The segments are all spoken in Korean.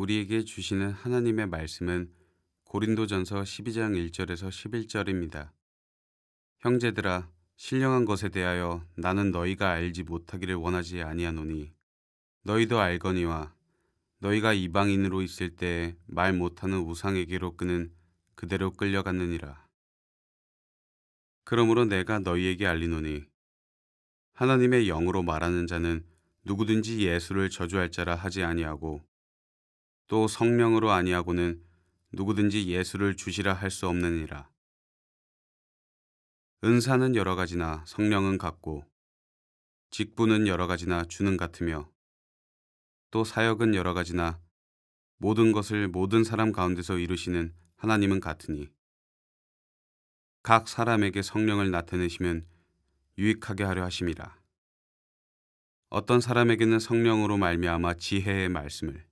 우리에게 주시는 하나님의 말씀은 고린도전서 12장 1절에서 11절입니다. 형제들아, 신령한 것에 대하여 나는 너희가 알지 못하기를 원하지 아니하노니 너희도 알거니와 너희가 이방인으로 있을 때 말 못하는 우상에게로 끄는 그대로 끌려갔느니라. 그러므로 내가 너희에게 알리노니 하나님의 영으로 말하는 자는 누구든지 예수를 저주할 자라 하지 아니하고 또 성령으로 아니하고는 누구든지 예수를 주시라 할 수 없느니라. 은사는 여러 가지나 성령은 같고 직분은 여러 가지나 주는 같으며 또 사역은 여러 가지나 모든 것을 모든 사람 가운데서 이루시는 하나님은 같으니 각 사람에게 성령을 나타내시면 유익하게 하려 하심이라. 어떤 사람에게는 성령으로 말미암아 지혜의 말씀을,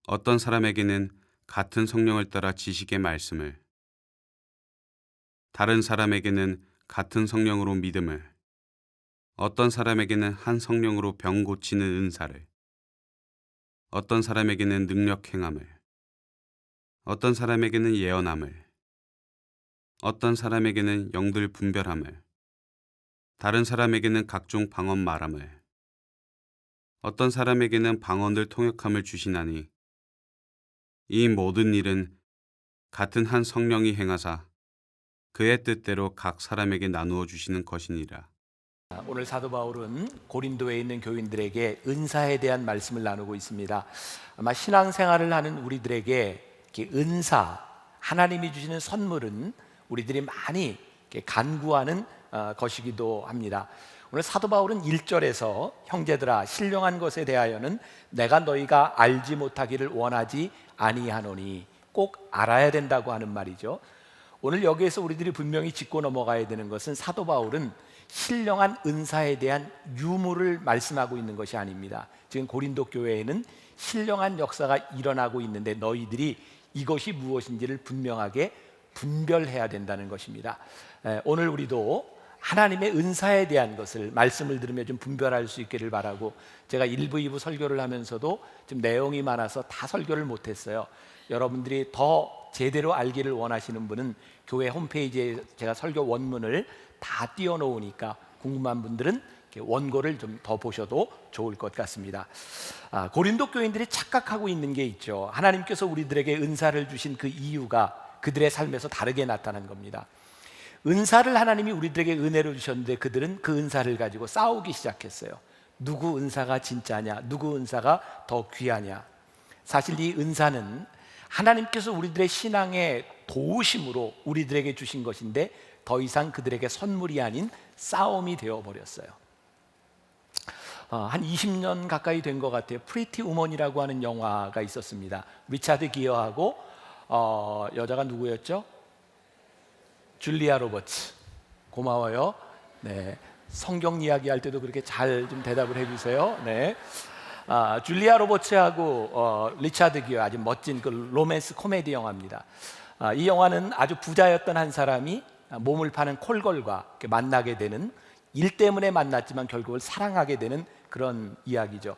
어떤 사람에게는 같은 성령을 따라 지식의 말씀을, 다른 사람에게는 같은 성령으로 믿음을, 어떤 사람에게는 한 성령으로 병 고치는 은사를, 어떤 사람에게는 능력 행함을, 어떤 사람에게는 예언함을, 어떤 사람에게는 영들 분별함을, 다른 사람에게는 각종 방언 말함을, 어떤 사람에게는 방언들 통역함을 주시나니 이 모든 일은 같은 한 성령이 행하사 그의 뜻대로 각 사람에게 나누어 주시는 것이니라. 오늘 사도 바울은 고린도에 있는 교인들에게 은사에 대한 말씀을 나누고 있습니다. 아마 신앙생활을 하는 우리들에게 이렇게 은사, 하나님이 주시는 선물은 우리들이 많이 이렇게 간구하는 것이기도 합니다. 오늘 사도 바울은 1절에서 형제들아 신령한 것에 대하여는 내가 너희가 알지 못하기를 원하지 아니하노니, 꼭 알아야 된다고 하는 말이죠. 오늘 여기에서 우리들이 분명히 짚고 넘어가야 되는 것은 사도 바울은 신령한 은사에 대한 유무를 말씀하고 있는 것이 아닙니다. 지금 고린도 교회에는 신령한 역사가 일어나고 있는데 너희들이 이것이 무엇인지를 분명하게 분별해야 된다는 것입니다. 오늘 우리도 하나님의 은사에 대한 것을 말씀을 들으며 좀 분별할 수 있기를 바라고, 제가 1부, 2부 설교를 하면서도 좀 내용이 많아서 다 설교를 못했어요. 여러분들이 더 제대로 알기를 원하시는 분은 교회 홈페이지에 제가 설교 원문을 다 띄워놓으니까 궁금한 분들은 원고를 좀 더 보셔도 좋을 것 같습니다. 고린도 교인들이 착각하고 있는 게 있죠. 하나님께서 우리들에게 은사를 주신 그 이유가 그들의 삶에서 다르게 나타난 겁니다. 은사를 하나님이 우리들에게 은혜로 주셨는데 그들은 그 은사를 가지고 싸우기 시작했어요. 누구 은사가 진짜냐, 누구 은사가 더 귀하냐. 사실 이 은사는 하나님께서 우리들의 신앙의 도우심으로 우리들에게 주신 것인데 더 이상 그들에게 선물이 아닌 싸움이 되어버렸어요. 한 20년 가까이 된 것 같아요. 프리티 우먼이라고 하는 영화가 있었습니다. 리차드 기어하고 여자가 누구였죠? 줄리아 로버츠. 고마워요. 네, 성경 이야기 할 때도 그렇게 잘 좀 대답을 해주세요. 네. 줄리아 로버츠하고 리차드 기어, 아주 멋진 그 로맨스 코미디 영화입니다. 이 영화는 아주 부자였던 한 사람이 몸을 파는 콜걸과 만나게 되는, 일 때문에 만났지만 결국은 사랑하게 되는 그런 이야기죠.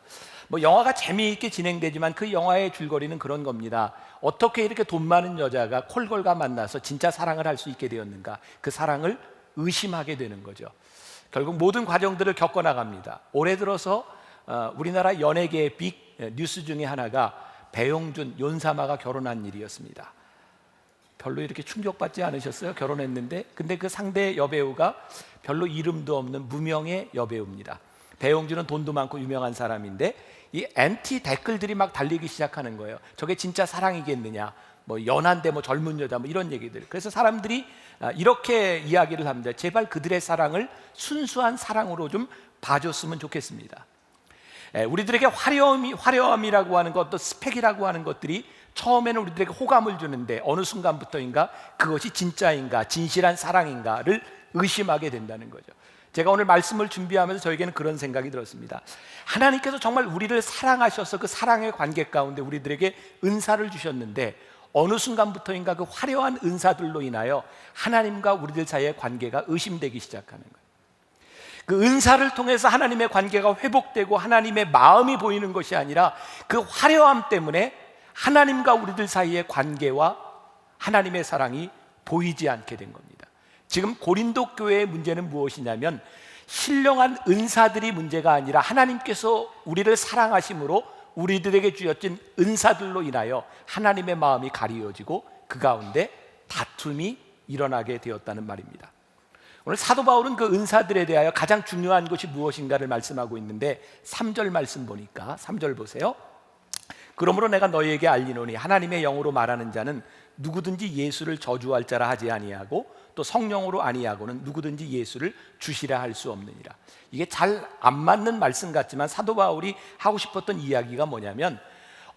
영화가 재미있게 진행되지만 그 영화의 줄거리는 그런 겁니다. 어떻게 이렇게 돈 많은 여자가 콜걸과 만나서 진짜 사랑을 할 수 있게 되었는가? 그 사랑을 의심하게 되는 거죠. 결국 모든 과정들을 겪어나갑니다. 올해 들어서 우리나라 연예계의 빅 뉴스 중에 하나가 배용준, 윤사마가 결혼한 일이었습니다. 별로 이렇게 충격받지 않으셨어요? 결혼했는데. 근데 그 상대 여배우가 별로 이름도 없는 무명의 여배우입니다. 배용준은 돈도 많고 유명한 사람인데 이 엔티 댓글들이 막 달리기 시작하는 거예요. 저게 진짜 사랑이겠느냐, 연한데 젊은 여자, 이런 얘기들. 그래서 사람들이 이렇게 이야기를 합니다. 제발 그들의 사랑을 순수한 사랑으로 좀 봐줬으면 좋겠습니다. 우리들에게 화려함이라고 하는 것, 또 스펙이라고 하는 것들이 처음에는 우리들에게 호감을 주는데 어느 순간부터인가 그것이 진짜인가, 진실한 사랑인가를 의심하게 된다는 거죠. 제가 오늘 말씀을 준비하면서 저에게는 그런 생각이 들었습니다. 하나님께서 정말 우리를 사랑하셔서 그 사랑의 관계 가운데 우리들에게 은사를 주셨는데 어느 순간부터인가 그 화려한 은사들로 인하여 하나님과 우리들 사이의 관계가 의심되기 시작하는 거예요. 그 은사를 통해서 하나님의 관계가 회복되고 하나님의 마음이 보이는 것이 아니라 그 화려함 때문에 하나님과 우리들 사이의 관계와 하나님의 사랑이 보이지 않게 된 겁니다. 지금 고린도 교회의 문제는 무엇이냐면 신령한 은사들이 문제가 아니라 하나님께서 우리를 사랑하심으로 우리들에게 주어진 은사들로 인하여 하나님의 마음이 가리워지고 그 가운데 다툼이 일어나게 되었다는 말입니다. 오늘 사도 바울은 그 은사들에 대하여 가장 중요한 것이 무엇인가를 말씀하고 있는데 3절 말씀 보니까 3절 보세요. 그러므로 내가 너희에게 알리노니 하나님의 영으로 말하는 자는 누구든지 예수를 저주할 자라 하지 아니하고 또 성령으로 아니하고는 누구든지 예수를 주시라 할 수 없느니라. 이게 잘 안 맞는 말씀 같지만 사도 바울이 하고 싶었던 이야기가 뭐냐면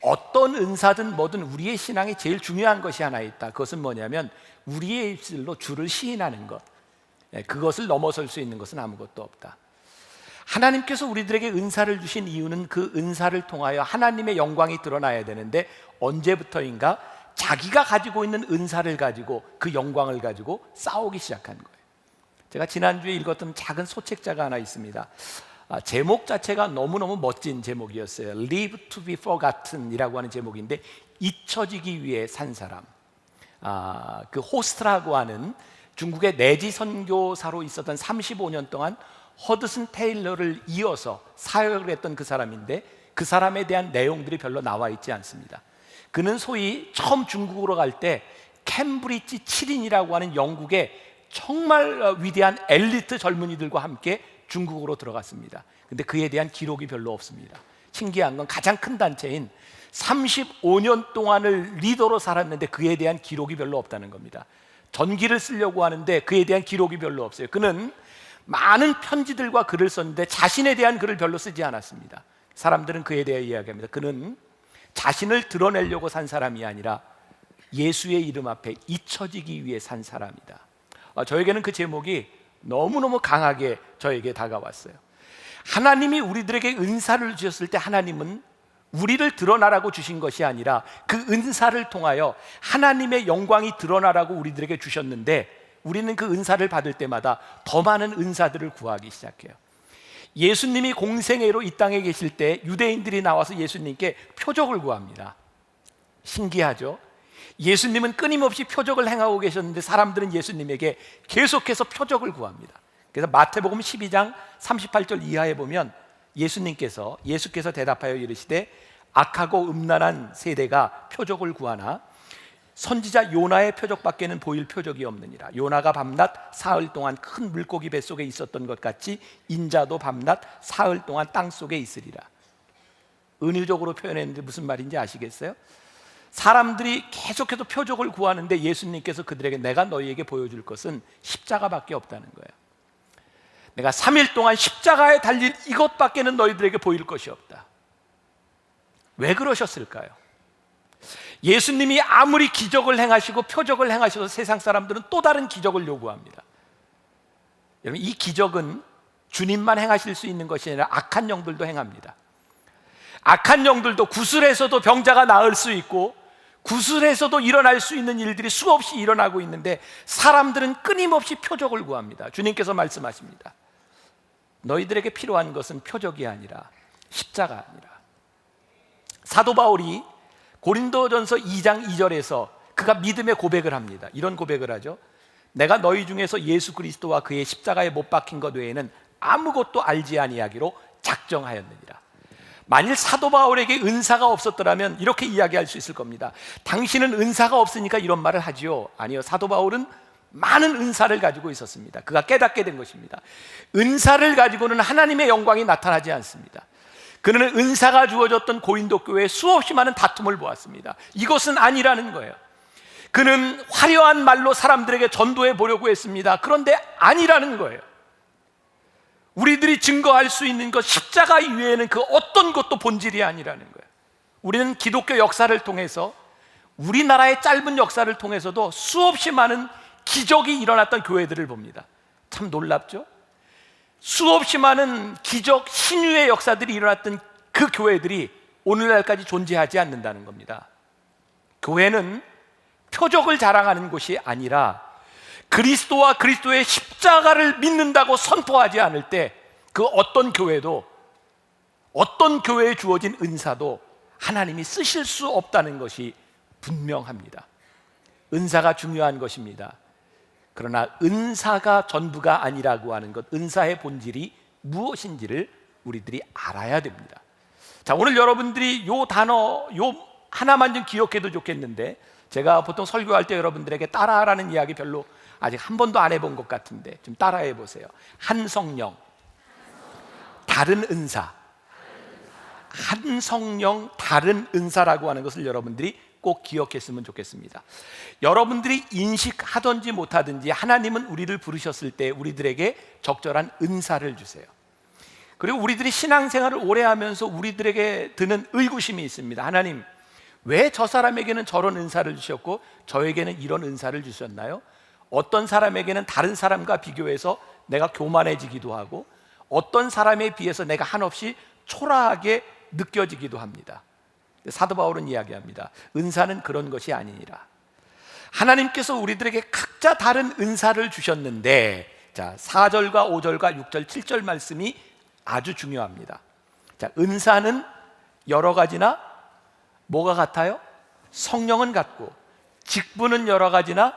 어떤 은사든 뭐든 우리의 신앙에 제일 중요한 것이 하나 있다. 그것은 뭐냐면 우리의 입술로 주를 시인하는 것, 그것을 넘어설 수 있는 것은 아무것도 없다. 하나님께서 우리들에게 은사를 주신 이유는 그 은사를 통하여 하나님의 영광이 드러나야 되는데 언제부터인가 자기가 가지고 있는 은사를 가지고 그 영광을 가지고 싸우기 시작한 거예요. 제가 지난주에 읽었던 작은 소책자가 하나 있습니다. 제목 자체가 너무너무 멋진 제목이었어요. Live to be forgotten 이라고 하는 제목인데 잊혀지기 위해 산 사람. 그 호스트라고 하는 중국의 내지 선교사로 있었던 35년 동안 허드슨 테일러를 이어서 사역을 했던 그 사람인데 그 사람에 대한 내용들이 별로 나와 있지 않습니다. 그는 소위 처음 중국으로 갈 때 캠브리지 7인이라고 하는 영국의 정말 위대한 엘리트 젊은이들과 함께 중국으로 들어갔습니다. 근데 그에 대한 기록이 별로 없습니다. 신기한 건 가장 큰 단체인 35년 동안을 리더로 살았는데 그에 대한 기록이 별로 없다는 겁니다. 전기를 쓰려고 하는데 그에 대한 기록이 별로 없어요. 그는 많은 편지들과 글을 썼는데 자신에 대한 글을 별로 쓰지 않았습니다. 사람들은 그에 대해 이야기합니다. 그는 자신을 드러내려고 산 사람이 아니라 예수의 이름 앞에 잊혀지기 위해 산 사람이다. 저에게는 그 제목이 너무너무 강하게 저에게 다가왔어요. 하나님이 우리들에게 은사를 주셨을 때 하나님은 우리를 드러나라고 주신 것이 아니라 그 은사를 통하여 하나님의 영광이 드러나라고 우리들에게 주셨는데 우리는 그 은사를 받을 때마다 더 많은 은사들을 구하기 시작해요. 예수님이 공생애로 이 땅에 계실 때 유대인들이 나와서 예수님께 표적을 구합니다. 신기하죠? 예수님은 끊임없이 표적을 행하고 계셨는데 사람들은 예수님에게 계속해서 표적을 구합니다. 그래서 마태복음 12장 38절 이하에 보면 예수께서 대답하여 이르시되 악하고 음란한 세대가 표적을 구하나 선지자 요나의 표적밖에는 보일 표적이 없느니라. 요나가 밤낮 사흘 동안 큰 물고기 뱃속에 있었던 것 같이 인자도 밤낮 사흘 동안 땅속에 있으리라. 은유적으로 표현했는데 무슨 말인지 아시겠어요? 사람들이 계속해서 표적을 구하는데 예수님께서 그들에게 내가 너희에게 보여줄 것은 십자가밖에 없다는 거예요. 내가 3일 동안 십자가에 달린 이것밖에는 너희들에게 보일 것이 없다. 왜 그러셨을까요? 예수님이 아무리 기적을 행하시고 표적을 행하셔도 세상 사람들은 또 다른 기적을 요구합니다. 여러분, 이 기적은 주님만 행하실 수 있는 것이 아니라 악한 영들도 행합니다. 악한 영들도 구슬에서도 병자가 나을 수 있고 구슬에서도 일어날 수 있는 일들이 수없이 일어나고 있는데 사람들은 끊임없이 표적을 구합니다. 주님께서 말씀하십니다. 너희들에게 필요한 것은 표적이 아니라 십자가 아니라. 사도 바울이 고린도전서 2장 2절에서 그가 믿음의 고백을 합니다. 이런 고백을 하죠. 내가 너희 중에서 예수 그리스도와 그의 십자가에 못 박힌 것 외에는 아무것도 알지 아니하기로 작정하였느니라. 만일 사도 바울에게 은사가 없었더라면 이렇게 이야기할 수 있을 겁니다. 당신은 은사가 없으니까 이런 말을 하지요. 아니요, 사도 바울은 많은 은사를 가지고 있었습니다. 그가 깨닫게 된 것입니다. 은사를 가지고는 하나님의 영광이 나타나지 않습니다. 그는 은사가 주어졌던 고린도 교회에 수없이 많은 다툼을 보았습니다. 이것은 아니라는 거예요. 그는 화려한 말로 사람들에게 전도해 보려고 했습니다. 그런데 아니라는 거예요. 우리들이 증거할 수 있는 것 십자가 이외에는 그 어떤 것도 본질이 아니라는 거예요. 우리는 기독교 역사를 통해서 우리나라의 짧은 역사를 통해서도 수없이 많은 기적이 일어났던 교회들을 봅니다. 참 놀랍죠? 수없이 많은 기적, 신유의 역사들이 일어났던 그 교회들이 오늘날까지 존재하지 않는다는 겁니다. 교회는 표적을 자랑하는 곳이 아니라 그리스도와 그리스도의 십자가를 믿는다고 선포하지 않을 때 그 어떤 교회도, 어떤 교회에 주어진 은사도 하나님이 쓰실 수 없다는 것이 분명합니다. 은사가 중요한 것입니다. 그러나 은사가 전부가 아니라고 하는 것, 은사의 본질이 무엇인지를 우리들이 알아야 됩니다. 자, 오늘 여러분들이 요 단어 요 하나만 좀 기억해도 좋겠는데, 제가 보통 설교할 때 여러분들에게 따라하라는 이야기 별로 아직 한 번도 안 해본 것 같은데 좀 따라해 보세요. 한 성령, 다른 은사. 한 성령, 다른 은사라고 하는 것을 여러분들이 꼭 기억했으면 좋겠습니다. 여러분들이 인식하든지 못하든지 하나님은 우리를 부르셨을 때 우리들에게 적절한 은사를 주세요. 그리고 우리들이 신앙생활을 오래 하면서 우리들에게 드는 의구심이 있습니다. 하나님, 왜 저 사람에게는 저런 은사를 주셨고 저에게는 이런 은사를 주셨나요? 어떤 사람에게는 다른 사람과 비교해서 내가 교만해지기도 하고, 어떤 사람에 비해서 내가 한없이 초라하게 느껴지기도 합니다. 사도 바울은 이야기합니다. 은사는 그런 것이 아니니라. 하나님께서 우리들에게 각자 다른 은사를 주셨는데, 자, 4절과 5절과 6절, 7절 말씀이 아주 중요합니다. 자, 은사는 여러 가지나 뭐가 같아요? 성령은 같고, 직분은 여러 가지나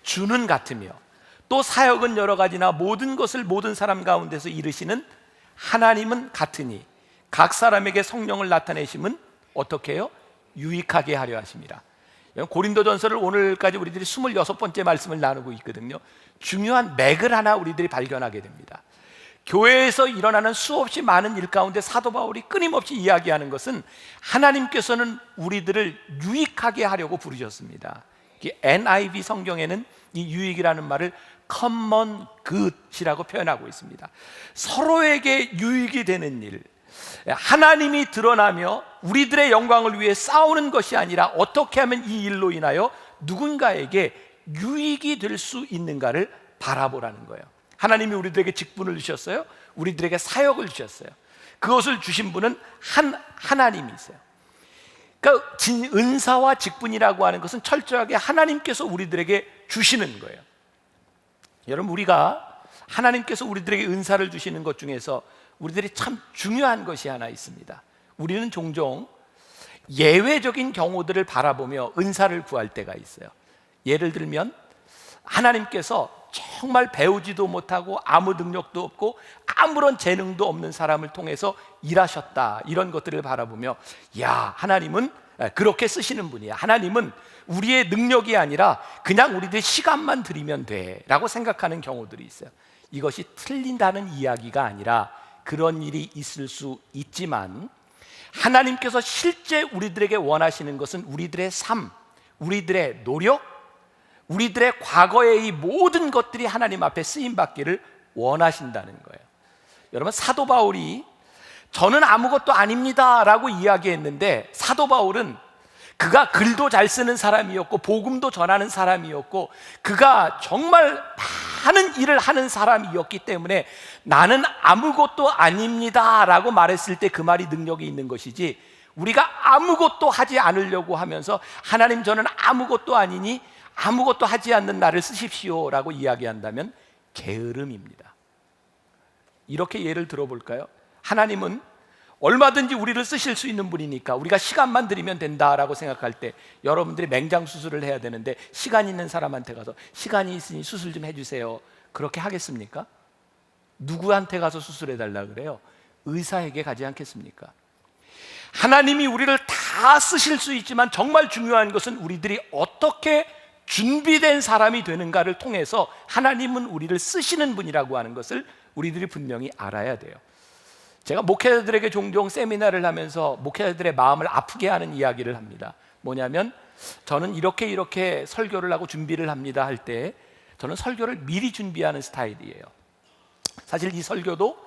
주는 같으며, 또 사역은 여러 가지나 모든 것을 모든 사람 가운데서 이루시는 하나님은 같으니 각 사람에게 성령을 나타내심은 어떻게 해요? 유익하게 하려 하심이라. 고린도전서를 오늘까지 우리들이 26번째 말씀을 나누고 있거든요. 중요한 맥을 하나 우리들이 발견하게 됩니다. 교회에서 일어나는 수없이 많은 일 가운데 사도 바울이 끊임없이 이야기하는 것은 하나님께서는 우리들을 유익하게 하려고 부르셨습니다. NIV 성경에는 이 유익이라는 말을 common good이라고 표현하고 있습니다. 서로에게 유익이 되는 일, 하나님이 드러나며 우리들의 영광을 위해 싸우는 것이 아니라 어떻게 하면 이 일로 인하여 누군가에게 유익이 될 수 있는가를 바라보라는 거예요. 하나님이 우리들에게 직분을 주셨어요. 우리들에게 사역을 주셨어요. 그것을 주신 분은 하나님이세요. 그러니까 은사와 직분이라고 하는 것은 철저하게 하나님께서 우리들에게 주시는 거예요. 여러분, 우리가 하나님께서 우리들에게 은사를 주시는 것 중에서 우리들이 참 중요한 것이 하나 있습니다. 우리는 종종 예외적인 경우들을 바라보며 은사를 구할 때가 있어요. 예를 들면 하나님께서 정말 배우지도 못하고 아무 능력도 없고 아무런 재능도 없는 사람을 통해서 일하셨다, 이런 것들을 바라보며, 야, 하나님은 그렇게 쓰시는 분이야. 하나님은 우리의 능력이 아니라 그냥 우리들 시간만 들이면 돼 라고 생각하는 경우들이 있어요. 이것이 틀린다는 이야기가 아니라 그런 일이 있을 수 있지만, 하나님께서 실제 우리들에게 원하시는 것은 우리들의 삶, 우리들의 노력, 우리들의 과거의 이 모든 것들이 하나님 앞에 쓰임받기를 원하신다는 거예요. 여러분, 사도 바울이 저는 아무것도 아닙니다 라고 이야기했는데, 사도 바울은 그가 글도 잘 쓰는 사람이었고 복음도 전하는 사람이었고 그가 정말 많은 일을 하는 사람이었기 때문에 나는 아무것도 아닙니다 라고 말했을 때 그 말이 능력이 있는 것이지, 우리가 아무것도 하지 않으려고 하면서 하나님, 저는 아무것도 아니니 아무것도 하지 않는 나를 쓰십시오 라고 이야기한다면 게으름입니다. 이렇게 예를 들어볼까요? 하나님은 얼마든지 우리를 쓰실 수 있는 분이니까 우리가 시간만 들이면 된다라고 생각할 때, 여러분들이 맹장 수술을 해야 되는데 시간 있는 사람한테 가서 시간이 있으니 수술 좀 해주세요, 그렇게 하겠습니까? 누구한테 가서 수술해 달라 그래요? 의사에게 가지 않겠습니까? 하나님이 우리를 다 쓰실 수 있지만 정말 중요한 것은 우리들이 어떻게 준비된 사람이 되는가를 통해서 하나님은 우리를 쓰시는 분이라고 하는 것을 우리들이 분명히 알아야 돼요. 제가 목회자들에게 종종 세미나를 하면서 목회자들의 마음을 아프게 하는 이야기를 합니다. 뭐냐면, 저는 이렇게 설교를 하고 준비를 합니다 할 때 저는 설교를 미리 준비하는 스타일이에요. 사실 이 설교도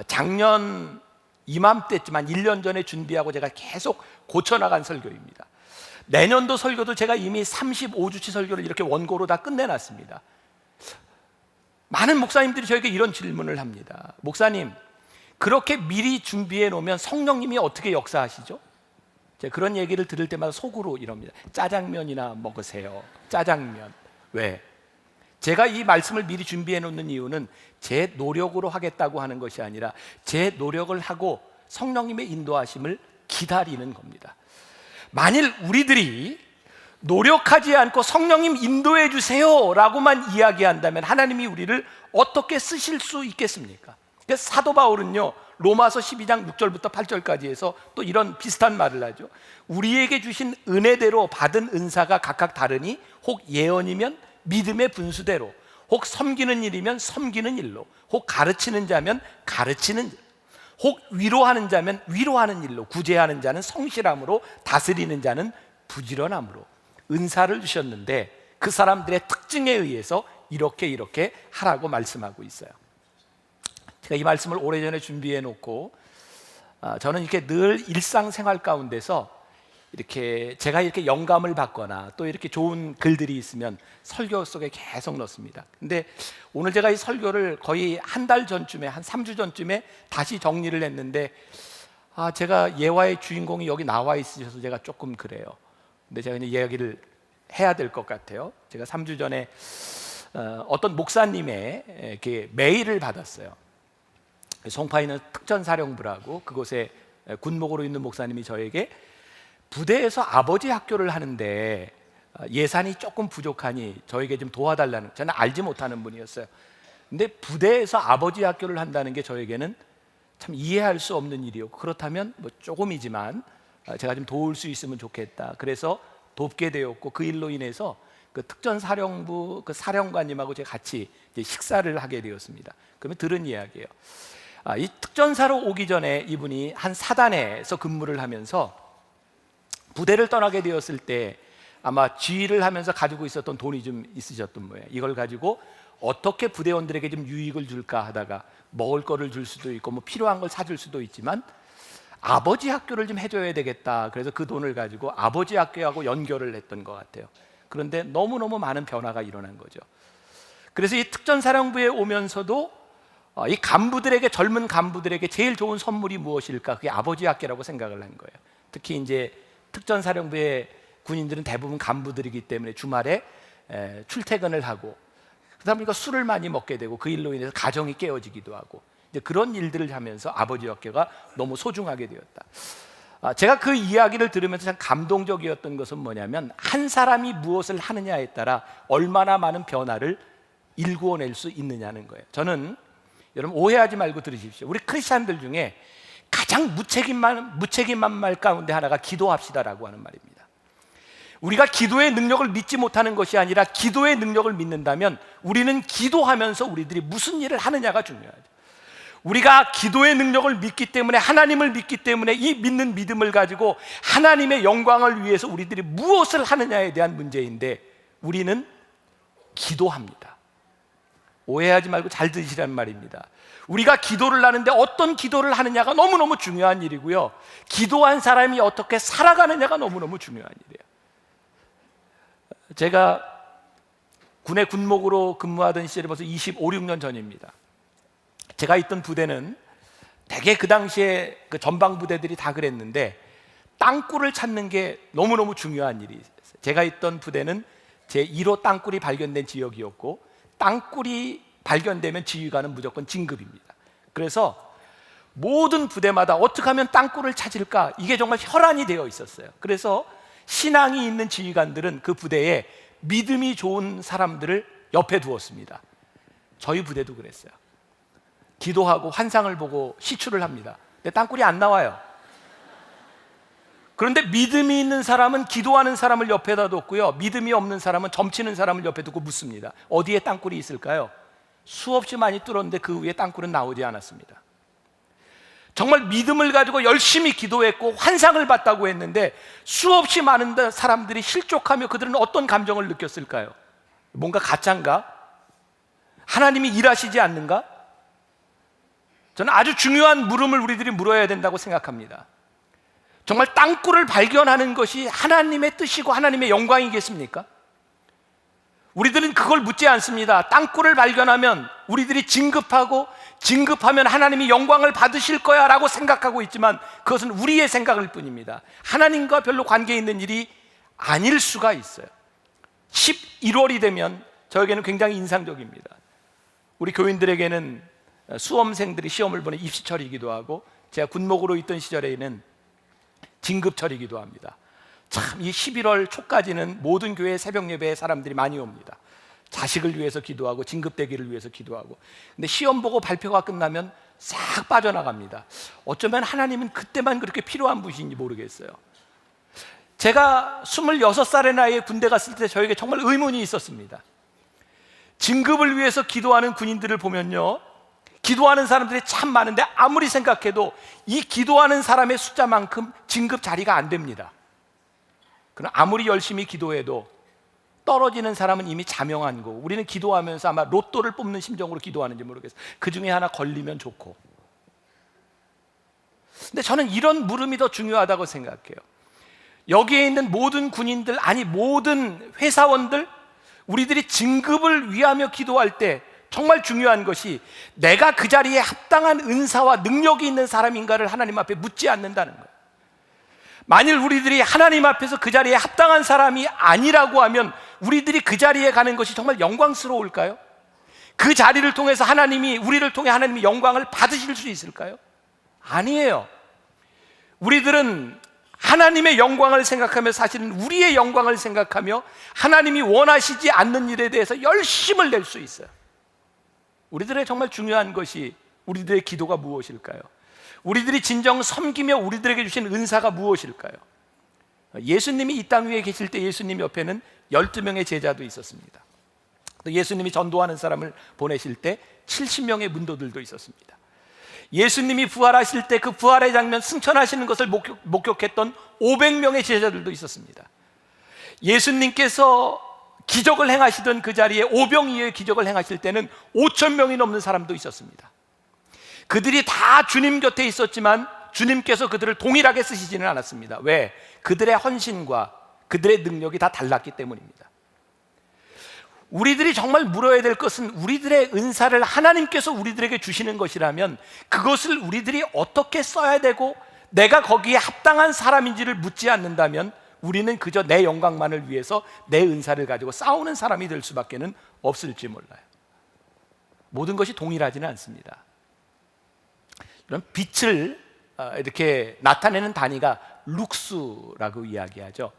작년 이맘때지만 1년 전에 준비하고 제가 계속 고쳐나간 설교입니다. 내년도 설교도 제가 이미 35주치 설교를 이렇게 원고로 다 끝내놨습니다. 많은 목사님들이 저에게 이런 질문을 합니다. 목사님, 그렇게 미리 준비해 놓으면 성령님이 어떻게 역사하시죠? 제가 그런 얘기를 들을 때마다 속으로 이럽니다. 짜장면이나 먹으세요. 짜장면. 왜? 제가 이 말씀을 미리 준비해 놓는 이유는 제 노력으로 하겠다고 하는 것이 아니라 제 노력을 하고 성령님의 인도하심을 기다리는 겁니다. 만일 우리들이 노력하지 않고 성령님 인도해 주세요 라고만 이야기한다면 하나님이 우리를 어떻게 쓰실 수 있겠습니까? 그래서 사도 바울은요, 로마서 12장 6절부터 8절까지 해서 또 이런 비슷한 말을 하죠. 우리에게 주신 은혜대로 받은 은사가 각각 다르니 혹 예언이면 믿음의 분수대로, 혹 섬기는 일이면 섬기는 일로, 혹 가르치는 자면 가르치는 일, 혹 위로하는 자면 위로하는 일로, 구제하는 자는 성실함으로, 다스리는 자는 부지런함으로 은사를 주셨는데 그 사람들의 특징에 의해서 이렇게 하라고 말씀하고 있어요. 제가 이 말씀을 오래전에 준비해 놓고 저는 이렇게 늘 일상생활 가운데서 이렇게 제가 이렇게 영감을 받거나 또 이렇게 좋은 글들이 있으면 설교 속에 계속 넣습니다. 근데 오늘 제가 이 설교를 거의 한 달 전쯤에, 한 3주 전쯤에 다시 정리를 했는데 제가 예화의 주인공이 여기 나와 있으셔서 제가 조금 그래요. 근데 제가 이제 이야기를 해야 될 것 같아요. 제가 3주 전에 어떤 목사님의 이렇게 메일을 받았어요. 송파에 있는 특전사령부라고 그곳에 군목으로 있는 목사님이 저에게 부대에서 아버지 학교를 하는데 예산이 조금 부족하니 저에게 좀 도와달라는, 저는 알지 못하는 분이었어요. 근데 부대에서 아버지 학교를 한다는 게 저에게는 참 이해할 수 없는 일이었고, 그렇다면 뭐 조금이지만 제가 좀 도울 수 있으면 좋겠다. 그래서 돕게 되었고, 그 일로 인해서 그 특전사령부 그 사령관님하고 제가 같이 이제 식사를 하게 되었습니다. 그러면 들은 이야기예요. 이 특전사로 오기 전에 이분이 한 사단에서 근무를 하면서 부대를 떠나게 되었을 때 아마 지휘를 하면서 가지고 있었던 돈이 좀 있으셨던 모양이에요. 이걸 가지고 어떻게 부대원들에게 좀 유익을 줄까 하다가 먹을 거를 줄 수도 있고 뭐 필요한 걸 사줄 수도 있지만 아버지 학교를 좀 해줘야 되겠다. 그래서 그 돈을 가지고 아버지 학교하고 연결을 했던 것 같아요. 그런데 너무너무 많은 변화가 일어난 거죠. 그래서 이 특전사령부에 오면서도 이 간부들에게, 젊은 간부들에게 제일 좋은 선물이 무엇일까? 그게 아버지 학교라고 생각을 한 거예요. 특히 이제 특전사령부의 군인들은 대부분 간부들이기 때문에 주말에 출퇴근을 하고 그러다 보니까 술을 많이 먹게 되고 그 일로 인해서 가정이 깨어지기도 하고 이제 그런 일들을 하면서 아버지 학교가 너무 소중하게 되었다. 제가 그 이야기를 들으면서 참 감동적이었던 것은 뭐냐면 한 사람이 무엇을 하느냐에 따라 얼마나 많은 변화를 일구어낼 수 있느냐는 거예요. 저는 여러분 오해하지 말고 들으십시오. 우리 크리스찬들 중에 가장 무책임한 말 가운데 하나가 기도합시다라고 하는 말입니다. 우리가 기도의 능력을 믿지 못하는 것이 아니라 기도의 능력을 믿는다면 우리는 기도하면서 우리들이 무슨 일을 하느냐가 중요하죠. 우리가 기도의 능력을 믿기 때문에, 하나님을 믿기 때문에 이 믿는 믿음을 가지고 하나님의 영광을 위해서 우리들이 무엇을 하느냐에 대한 문제인데 우리는 기도합니다. 오해하지 말고 잘 들으시란 말입니다. 우리가 기도를 하는데 어떤 기도를 하느냐가 너무너무 중요한 일이고요, 기도한 사람이 어떻게 살아가느냐가 너무너무 중요한 일이에요. 제가 군의 군목으로 근무하던 시절이 벌써 25, 6년 전입니다. 제가 있던 부대는 대개 그 당시에 그 전방 부대들이 다 그랬는데 땅굴을 찾는 게 너무너무 중요한 일이 있었어요. 제가 있던 부대는 제 1호 땅굴이 발견된 지역이었고 땅굴이 발견되면 지휘관은 무조건 진급입니다. 그래서 모든 부대마다 어떻게 하면 땅굴을 찾을까, 이게 정말 혈안이 되어 있었어요. 그래서 신앙이 있는 지휘관들은 그 부대에 믿음이 좋은 사람들을 옆에 두었습니다. 저희 부대도 그랬어요. 기도하고 환상을 보고 시추를 합니다. 근데 땅굴이 안 나와요. 그런데 믿음이 있는 사람은 기도하는 사람을 옆에다 뒀고요, 믿음이 없는 사람은 점치는 사람을 옆에 두고 묻습니다. 어디에 땅굴이 있을까요? 수없이 많이 뚫었는데 그 위에 땅굴은 나오지 않았습니다. 정말 믿음을 가지고 열심히 기도했고 환상을 봤다고 했는데 수없이 많은 사람들이 실족하며 그들은 어떤 감정을 느꼈을까요? 뭔가 가짜인가? 하나님이 일하시지 않는가? 저는 아주 중요한 물음을 우리들이 물어야 된다고 생각합니다. 정말 땅굴을 발견하는 것이 하나님의 뜻이고 하나님의 영광이겠습니까? 우리들은 그걸 묻지 않습니다. 땅굴을 발견하면 우리들이 진급하면 하나님이 영광을 받으실 거야 라고 생각하고 있지만 그것은 우리의 생각일 뿐입니다. 하나님과 별로 관계 있는 일이 아닐 수가 있어요. 11월이 되면 저에게는 굉장히 인상적입니다. 우리 교인들에게는 수험생들이 시험을 보는 입시철이기도 하고, 제가 군목으로 있던 시절에는 진급철이기도 합니다. 참 이 11월 초까지는 모든 교회 새벽 예배에 사람들이 많이 옵니다. 자식을 위해서 기도하고 진급되기를 위해서 기도하고. 근데 시험 보고 발표가 끝나면 싹 빠져나갑니다. 어쩌면 하나님은 그때만 그렇게 필요한 분인지 모르겠어요. 제가 26살의 나이에 군대 갔을 때 저에게 정말 의문이 있었습니다. 진급을 위해서 기도하는 군인들을 보면요, 기도하는 사람들이 참 많은데 아무리 생각해도 이 기도하는 사람의 숫자만큼 진급 자리가 안 됩니다. 그럼 아무리 열심히 기도해도 떨어지는 사람은 이미 자명한 거고, 우리는 기도하면서 아마 로또를 뽑는 심정으로 기도하는지 모르겠어요. 그 중에 하나 걸리면 좋고. 근데 저는 이런 물음이 더 중요하다고 생각해요. 여기에 있는 모든 군인들, 아니 모든 회사원들, 우리들이 진급을 위하며 기도할 때 정말 중요한 것이 내가 그 자리에 합당한 은사와 능력이 있는 사람인가를 하나님 앞에 묻지 않는다는 거예요. 만일 우리들이 하나님 앞에서 그 자리에 합당한 사람이 아니라고 하면 우리들이 그 자리에 가는 것이 정말 영광스러울까요? 그 자리를 통해서 우리를 통해 하나님이 영광을 받으실 수 있을까요? 아니에요. 우리들은 하나님의 영광을 생각하며, 사실은 우리의 영광을 생각하며 하나님이 원하시지 않는 일에 대해서 열심을 낼 수 있어요. 우리들의 정말 중요한 것이 우리들의 기도가 무엇일까요? 우리들이 진정 섬기며 우리들에게 주신 은사가 무엇일까요? 예수님이 이 땅 위에 계실 때 예수님 옆에는 12명의 제자도 있었습니다. 또 예수님이 전도하는 사람을 보내실 때 70명의 문도들도 있었습니다. 예수님이 부활하실 때 그 부활의 장면, 승천하시는 것을 목격했던 500명의 제자들도 있었습니다. 예수님께서 기적을 행하시던 그 자리에 오병이어의 기적을 행하실 때는 5,000명이 넘는 사람도 있었습니다. 그들이 다 주님 곁에 있었지만 주님께서 그들을 동일하게 쓰시지는 않았습니다. 왜? 그들의 헌신과 그들의 능력이 다 달랐기 때문입니다. 우리들이 정말 물어야 될 것은, 우리들의 은사를 하나님께서 우리들에게 주시는 것이라면 그것을 우리들이 어떻게 써야 되고 내가 거기에 합당한 사람인지를 묻지 않는다면 우리는 그저 내 영광만을 위해서 내 은사를 가지고 싸우는 사람이 될 수밖에 없을지 몰라요. 모든 것이 동일하지는 않습니다. 이런 빛을 이렇게 나타내는 단위가 룩스라고 이야기하죠.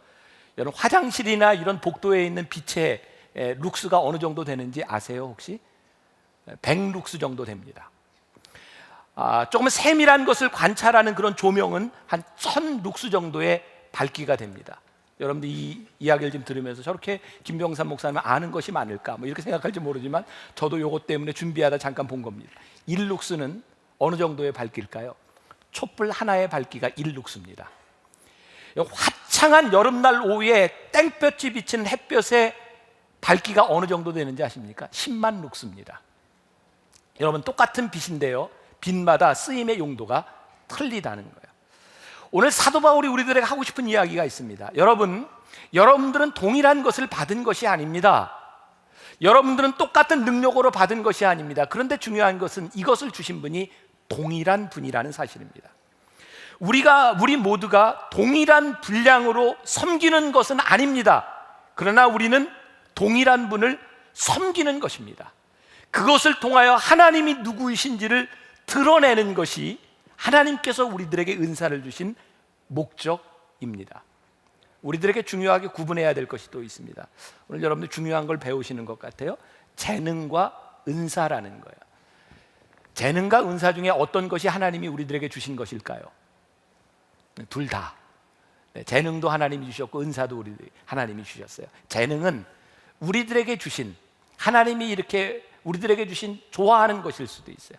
여러분, 화장실이나 이런 복도에 있는 빛의 룩스가 어느 정도 되는지 아세요 혹시? 100룩스 정도 됩니다. 조금 세밀한 것을 관찰하는 그런 조명은 한 1000룩스 정도의 밝기가 됩니다. 여러분들 이 이야기를 좀 들으면서 저렇게 김병삼 목사님은 아는 것이 많을까 뭐 이렇게 생각할지 모르지만 저도 이것 때문에 준비하다 잠깐 본 겁니다. 1룩스는 어느 정도의 밝기일까요? 촛불 하나의 밝기가 1룩스입니다. 화창한 여름날 오후에 땡볕이 비치는 햇볕의 밝기가 어느 정도 되는지 아십니까? 10만 룩스입니다. 여러분, 똑같은 빛인데요, 빛마다 쓰임의 용도가 틀리다는 거예요. 오늘 사도 바울이 우리들에게 하고 싶은 이야기가 있습니다. 여러분들은 동일한 것을 받은 것이 아닙니다. 여러분들은 똑같은 능력으로 받은 것이 아닙니다. 그런데 중요한 것은 이것을 주신 분이 동일한 분이라는 사실입니다. 우리 모두가 동일한 분량으로 섬기는 것은 아닙니다. 그러나 우리는 동일한 분을 섬기는 것입니다. 그것을 통하여 하나님이 누구이신지를 드러내는 것이 하나님께서 우리들에게 은사를 주신 목적입니다. 우리들에게 중요하게 구분해야 될 것이 또 있습니다. 오늘 여러분들 중요한 걸 배우시는 것 같아요. 재능과 은사라는 거예요. 재능과 은사 중에 어떤 것이 하나님이 우리들에게 주신 것일까요? 둘 다. 재능도 하나님이 주셨고 은사도 하나님이 주셨어요. 재능은 우리들에게 주신, 하나님이 이렇게 우리들에게 주신 좋아하는 것일 수도 있어요.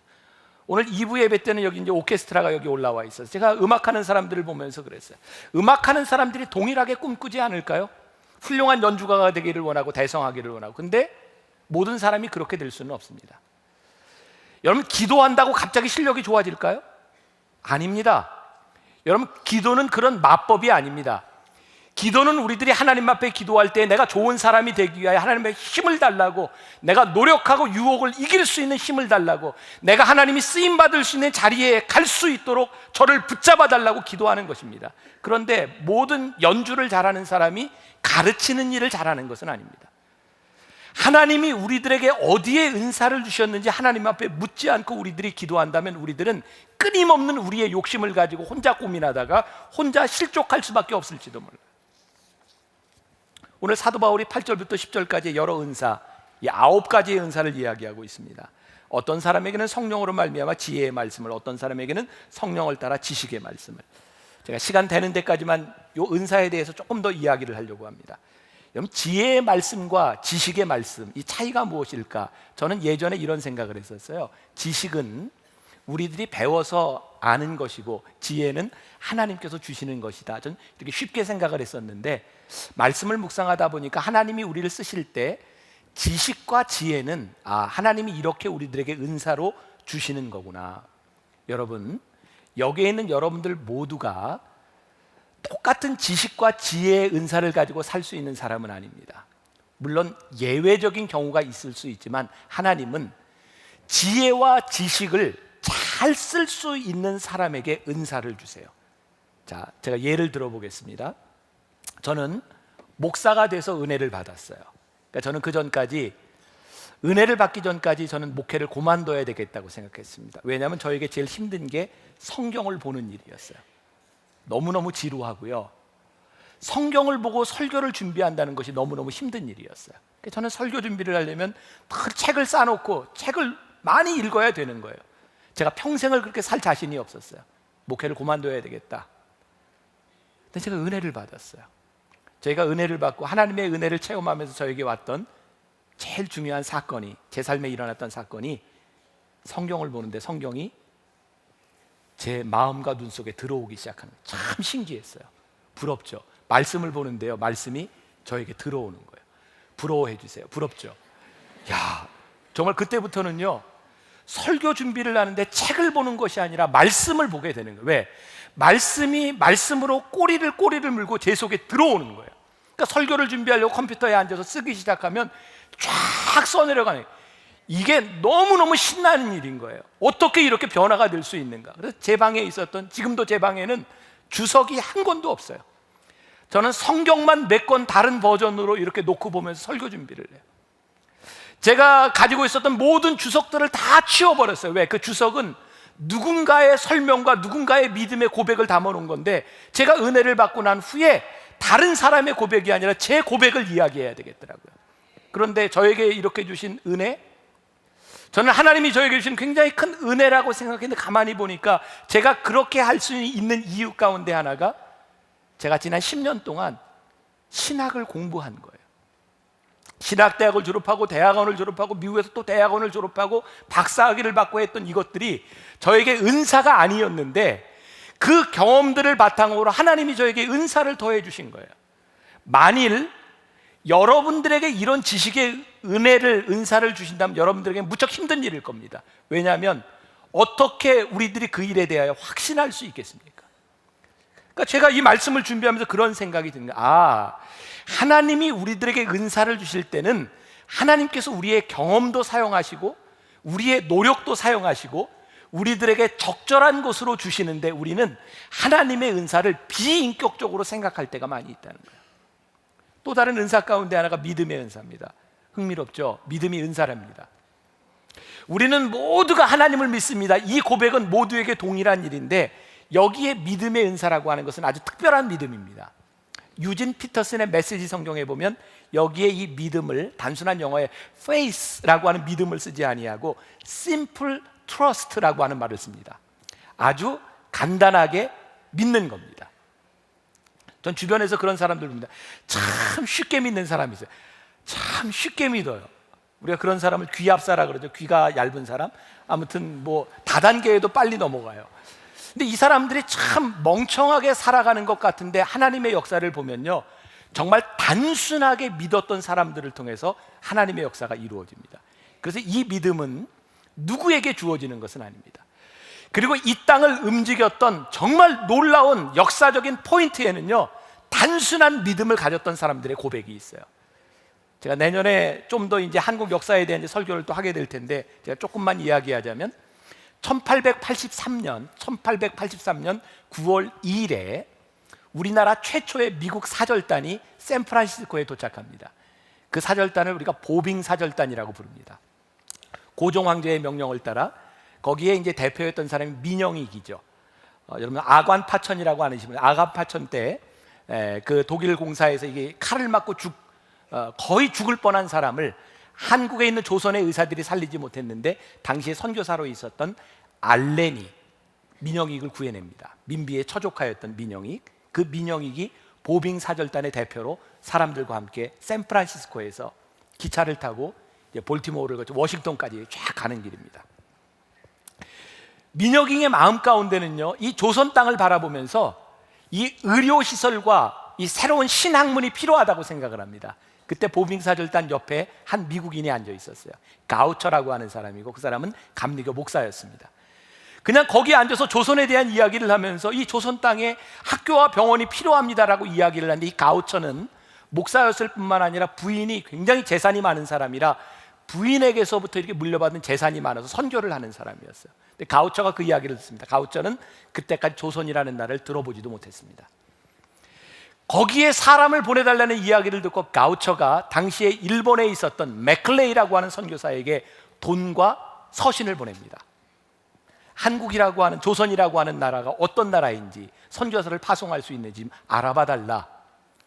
오늘 2부 예배 때는 여기 이제 오케스트라가 여기 올라와 있어서 제가 음악하는 사람들을 보면서 그랬어요. 음악하는 사람들이 동일하게 꿈꾸지 않을까요? 훌륭한 연주가가 되기를 원하고 대성하기를 원하고. 근데 모든 사람이 그렇게 될 수는 없습니다. 여러분, 기도한다고 갑자기 실력이 좋아질까요? 아닙니다. 여러분, 기도는 그런 마법이 아닙니다. 기도는 우리들이 하나님 앞에 기도할 때 내가 좋은 사람이 되기 위하여 하나님의 힘을 달라고, 내가 노력하고 유혹을 이길 수 있는 힘을 달라고, 내가 하나님이 쓰임받을 수 있는 자리에 갈 수 있도록 저를 붙잡아 달라고 기도하는 것입니다. 그런데 모든 연주를 잘하는 사람이 가르치는 일을 잘하는 것은 아닙니다. 하나님이 우리들에게 어디에 은사를 주셨는지 하나님 앞에 묻지 않고 우리들이 기도한다면 우리들은 끊임없는 우리의 욕심을 가지고 혼자 고민하다가 혼자 실족할 수밖에 없을지도 몰라요. 오늘 사도 바울이 8절부터 10절까지 여러 은사, 이 9가지의 은사를 이야기하고 있습니다. 어떤 사람에게는 성령으로 말미암아 지혜의 말씀을, 어떤 사람에게는 성령을 따라 지식의 말씀을. 제가 시간 되는 데까지만 이 은사에 대해서 조금 더 이야기를 하려고 합니다. 여러분, 지혜의 말씀과 지식의 말씀, 이 차이가 무엇일까? 저는 예전에 이런 생각을 했었어요. 지식은 우리들이 배워서 아는 것이고 지혜는 하나님께서 주시는 것이다. 저는 이렇게 쉽게 생각을 했었는데 말씀을 묵상하다 보니까 하나님이 우리를 쓰실 때 지식과 지혜는 하나님이 이렇게 우리들에게 은사로 주시는 거구나. 여러분, 여기에 있는 여러분들 모두가 똑같은 지식과 지혜의 은사를 가지고 살 수 있는 사람은 아닙니다. 물론 예외적인 경우가 있을 수 있지만 하나님은 지혜와 지식을 잘 쓸 수 있는 사람에게 은사를 주세요. 자, 제가 예를 들어 보겠습니다. 저는 목사가 돼서 은혜를 받았어요. 그러니까 저는 그 전까지 은혜를 받기 전까지 저는 목회를 그만둬야 되겠다고 생각했습니다. 왜냐하면 저에게 제일 힘든 게 성경을 보는 일이었어요. 너무너무 지루하고요. 성경을 보고 설교를 준비한다는 것이 너무너무 힘든 일이었어요. 그래서 저는 설교 준비를 하려면 책을 쌓아놓고 책을 많이 읽어야 되는 거예요. 제가 평생을 그렇게 살 자신이 없었어요. 목회를 그만둬야 되겠다. 근데 제가 은혜를 받았어요. 저희가 은혜를 받고 하나님의 은혜를 체험하면서 저에게 왔던 제일 중요한 사건이, 제 삶에 일어났던 사건이 성경을 보는데 성경이 제 마음과 눈 속에 들어오기 시작하는 거예요. 참 신기했어요. 부럽죠. 말씀을 보는데요, 말씀이 저에게 들어오는 거예요. 부러워해 주세요. 부럽죠. 야, 정말 그때부터는요, 설교 준비를 하는데 책을 보는 것이 아니라 말씀을 보게 되는 거예요. 왜? 말씀이 말씀으로 꼬리를 물고 제 속에 들어오는 거예요. 그러니까 설교를 준비하려고 컴퓨터에 앉아서 쓰기 시작하면 쫙 써내려가는 거예요. 이게 너무너무 신나는 일인 거예요. 어떻게 이렇게 변화가 될 수 있는가. 그래서 제 방에 있었던, 지금도 제 방에는 주석이 한 권도 없어요. 저는 성경만 몇 권 다른 버전으로 이렇게 놓고 보면서 설교 준비를 해요. 제가 가지고 있었던 모든 주석들을 다 치워버렸어요. 왜? 그 주석은 누군가의 설명과 누군가의 믿음의 고백을 담아놓은 건데 제가 은혜를 받고 난 후에 다른 사람의 고백이 아니라 제 고백을 이야기해야 되겠더라고요. 그런데 저에게 이렇게 주신 은혜, 저는 하나님이 저에게 주신 굉장히 큰 은혜라고 생각했는데 가만히 보니까 제가 그렇게 할 수 있는 이유 가운데 하나가 제가 지난 10년 동안 신학을 공부한 거예요. 신학대학을 졸업하고 대학원을 졸업하고 미국에서 또 대학원을 졸업하고 박사학위를 받고 했던 이것들이 저에게 은사가 아니었는데 그 경험들을 바탕으로 하나님이 저에게 은사를 더해 주신 거예요. 만일 여러분들에게 이런 지식의 은사를 주신다면 여러분들에게 무척 힘든 일일 겁니다. 왜냐하면 어떻게 우리들이 그 일에 대하여 확신할 수 있겠습니까? 그러니까 제가 이 말씀을 준비하면서 그런 생각이 드는 거예요. 하나님이 우리들에게 은사를 주실 때는 하나님께서 우리의 경험도 사용하시고 우리의 노력도 사용하시고 우리들에게 적절한 것으로 주시는데 우리는 하나님의 은사를 비인격적으로 생각할 때가 많이 있다는 거예요. 또 다른 은사 가운데 하나가 믿음의 은사입니다. 흥미롭죠? 믿음이 은사랍니다. 우리는 모두가 하나님을 믿습니다. 이 고백은 모두에게 동일한 일인데 여기에 믿음의 은사라고 하는 것은 아주 특별한 믿음입니다. 유진 피터슨의 메시지 성경에 보면 여기에 이 믿음을 단순한 영어에 faith라고 하는 믿음을 쓰지 아니하고 simple trust라고 하는 말을 씁니다. 아주 간단하게 믿는 겁니다. 전 주변에서 그런 사람들 봅니다. 참 쉽게 믿는 사람이 있어요. 참 쉽게 믿어요. 우리가 그런 사람을 귀합사라 그러죠. 귀가 얇은 사람. 아무튼 뭐 다단계에도 빨리 넘어가요. 근데 이 사람들이 참 멍청하게 살아가는 것 같은데 하나님의 역사를 보면요, 정말 단순하게 믿었던 사람들을 통해서 하나님의 역사가 이루어집니다. 그래서 이 믿음은 누구에게 주어지는 것은 아닙니다. 그리고 이 땅을 움직였던 정말 놀라운 역사적인 포인트에는요, 단순한 믿음을 가졌던 사람들의 고백이 있어요. 제가 내년에 좀 더 이제 한국 역사에 대한 설교를 또 하게 될 텐데 제가 조금만 이야기하자면 1883년 9월 2일에 우리나라 최초의 미국 사절단이 샌프란시스코에 도착합니다. 그 사절단을 우리가 보빙 사절단이라고 부릅니다. 고종 황제의 명령을 따라 거기에 이제 대표였던 사람이 민영익이죠. 여러분 아관 파천이라고 아시면 아관 파천 때 그 독일 공사에서 이게 칼을 맞고 거의 죽을 뻔한 사람을 한국에 있는 조선의 의사들이 살리지 못했는데 당시에 선교사로 있었던 알렌이 민영익을 구해냅니다. 민비의 처족하였던 민영익, 그 민영익이 보빙 사절단의 대표로 사람들과 함께 샌프란시스코에서 기차를 타고 이제 볼티모어를 거쳐 워싱턴까지 쫙 가는 길입니다. 민영익의 마음 가운데는요, 이 조선 땅을 바라보면서 이 의료시설과 이 새로운 신학문이 필요하다고 생각을 합니다. 그때 보빙사절단 옆에 한 미국인이 앉아 있었어요. 가우처라고 하는 사람이고 그 사람은 감리교 목사였습니다. 그냥 거기에 앉아서 조선에 대한 이야기를 하면서 이 조선 땅에 학교와 병원이 필요합니다라고 이야기를 하는데, 이 가우처는 목사였을 뿐만 아니라 부인이 굉장히 재산이 많은 사람이라 부인에게서부터 이렇게 물려받은 재산이 많아서 선교를 하는 사람이었어요. 근데 가우처가 그 이야기를 듣습니다. 가우처는 그때까지 조선이라는 나라를 들어보지도 못했습니다. 거기에 사람을 보내달라는 이야기를 듣고 가우처가 당시에 일본에 있었던 맥클레이라고 하는 선교사에게 돈과 서신을 보냅니다. 한국이라고 하는, 조선이라고 하는 나라가 어떤 나라인지, 선교사를 파송할 수 있는지 알아봐 달라.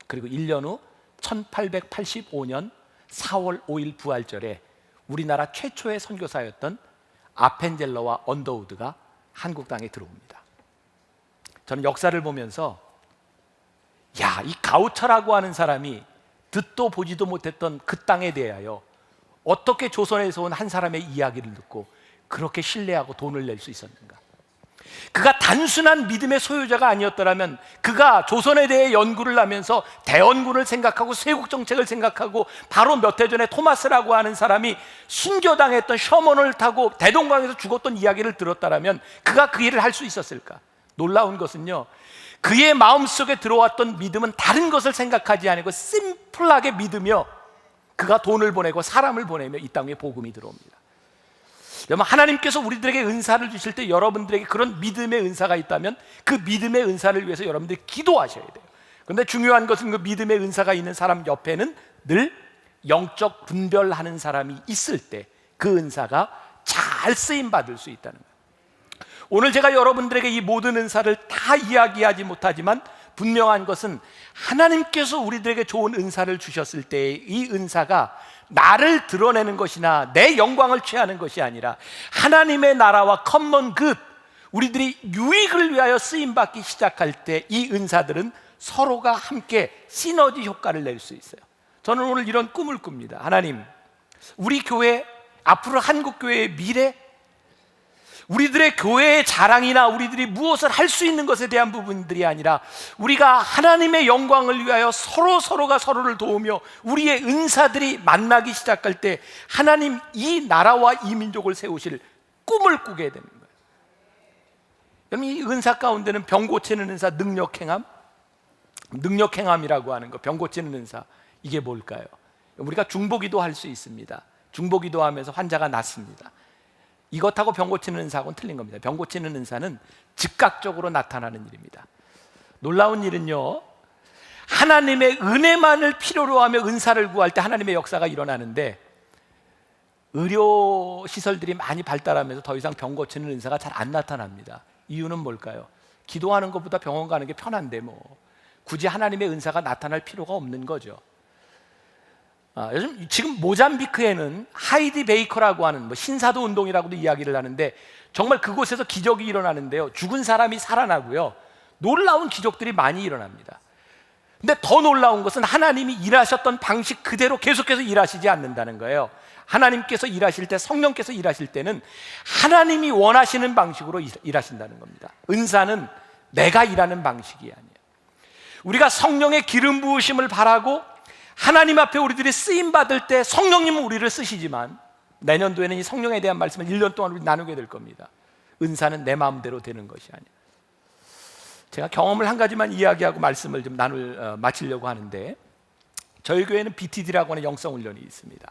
그리고 1년 후 1885년 4월 5일 부활절에 우리나라 최초의 선교사였던 아펜젤러와 언더우드가 한국 땅에 들어옵니다. 저는 역사를 보면서 야, 이 가우처라고 하는 사람이 듣도 보지도 못했던 그 땅에 대하여 어떻게 조선에서 온 한 사람의 이야기를 듣고 그렇게 신뢰하고 돈을 낼 수 있었는가? 그가 단순한 믿음의 소유자가 아니었더라면, 그가 조선에 대해 연구를 하면서 대원군을 생각하고 쇄국 정책을 생각하고 바로 몇 해 전에 토마스라고 하는 사람이 순교당했던 셔먼을 타고 대동강에서 죽었던 이야기를 들었다라면 그가 그 일을 할 수 있었을까? 놀라운 것은요, 그의 마음속에 들어왔던 믿음은 다른 것을 생각하지 않고 심플하게 믿으며 그가 돈을 보내고 사람을 보내며 이 땅에 복음이 들어옵니다. 여러분, 하나님께서 우리들에게 은사를 주실 때 여러분들에게 그런 믿음의 은사가 있다면 그 믿음의 은사를 위해서 여러분들이 기도하셔야 돼요. 그런데 중요한 것은 그 믿음의 은사가 있는 사람 옆에는 늘 영적 분별하는 사람이 있을 때 그 은사가 잘 쓰임 받을 수 있다는 거예요. 오늘 제가 여러분들에게 이 모든 은사를 다 이야기하지 못하지만 분명한 것은 하나님께서 우리들에게 좋은 은사를 주셨을 때 이 은사가 나를 드러내는 것이나 내 영광을 취하는 것이 아니라 하나님의 나라와 커먼 굿, 우리들이 유익을 위하여 쓰임받기 시작할 때 이 은사들은 서로가 함께 시너지 효과를 낼 수 있어요. 저는 오늘 이런 꿈을 꿉니다. 하나님, 우리 교회, 앞으로 한국교회의 미래, 우리들의 교회의 자랑이나 우리들이 무엇을 할 수 있는 것에 대한 부분들이 아니라 우리가 하나님의 영광을 위하여 서로가 서로를 도우며 우리의 은사들이 만나기 시작할 때 하나님 이 나라와 이 민족을 세우실 꿈을 꾸게 되는 거예요. 여러분, 이 은사 가운데는 병 고치는 은사, 능력행함이라고 하는 거, 병 고치는 은사, 이게 뭘까요? 우리가 중보기도 할 수 있습니다. 중보기도 하면서 환자가 낫습니다. 이것하고 병 고치는 은사하고는 틀린 겁니다. 병 고치는 은사는 즉각적으로 나타나는 일입니다. 놀라운 일은요, 하나님의 은혜만을 필요로 하며 은사를 구할 때 하나님의 역사가 일어나는데, 의료시설들이 많이 발달하면서 더 이상 병 고치는 은사가 잘 안 나타납니다. 이유는 뭘까요? 기도하는 것보다 병원 가는 게 편한데 굳이 하나님의 은사가 나타날 필요가 없는 거죠. 요즘 지금 모잠비크에는 하이디 베이커라고 하는 신사도 운동이라고도 이야기를 하는데, 정말 그곳에서 기적이 일어나는데요, 죽은 사람이 살아나고요, 놀라운 기적들이 많이 일어납니다. 근데 더 놀라운 것은 하나님이 일하셨던 방식 그대로 계속해서 일하시지 않는다는 거예요. 하나님께서 일하실 때, 성령께서 일하실 때는 하나님이 원하시는 방식으로 일하신다는 겁니다. 은사는 내가 일하는 방식이 아니에요. 우리가 성령의 기름 부으심을 바라고 하나님 앞에 우리들이 쓰임 받을 때 성령님은 우리를 쓰시지만, 내년도에는 이 성령에 대한 말씀을 1년 동안 우리 나누게 될 겁니다. 은사는 내 마음대로 되는 것이 아니에요. 제가 경험을 한 가지만 이야기하고 말씀을 좀 마치려고 하는데, 저희 교회는 BTD라고 하는 영성훈련이 있습니다.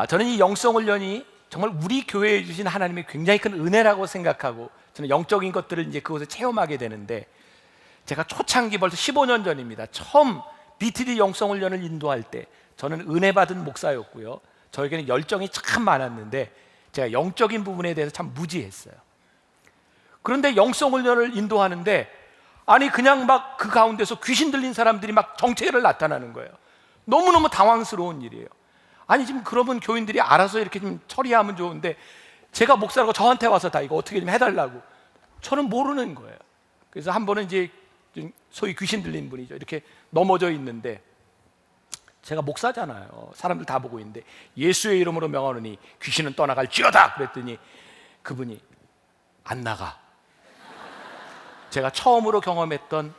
저는 이 영성훈련이 정말 우리 교회에 주신 하나님의 굉장히 큰 은혜라고 생각하고, 저는 영적인 것들을 이제 그곳에 체험하게 되는데, 제가 초창기 벌써 15년 전입니다. 처음 BTD 영성훈련을 인도할 때 저는 은혜 받은 목사였고요. 저에게는 열정이 참 많았는데 제가 영적인 부분에 대해서 참 무지했어요. 그런데 영성훈련을 인도하는데 아니 그냥 막 그 가운데서 귀신 들린 사람들이 막 정체를 나타나는 거예요. 너무너무 당황스러운 일이에요. 아니 지금 그러면 교인들이 알아서 이렇게 좀 처리하면 좋은데 제가 목사라고 저한테 와서 다 이거 어떻게 좀 해달라고, 저는 모르는 거예요. 그래서 한 번은 이제 소위 귀신 들린 분이죠. 이렇게 넘어져 있는데 제가 목사잖아요. 사람들 다 보고 있는데 예수의 이름으로 명하노니 귀신은 떠나갈지어다 그랬더니 그분이 안 나가. 제가 처음으로 경험했던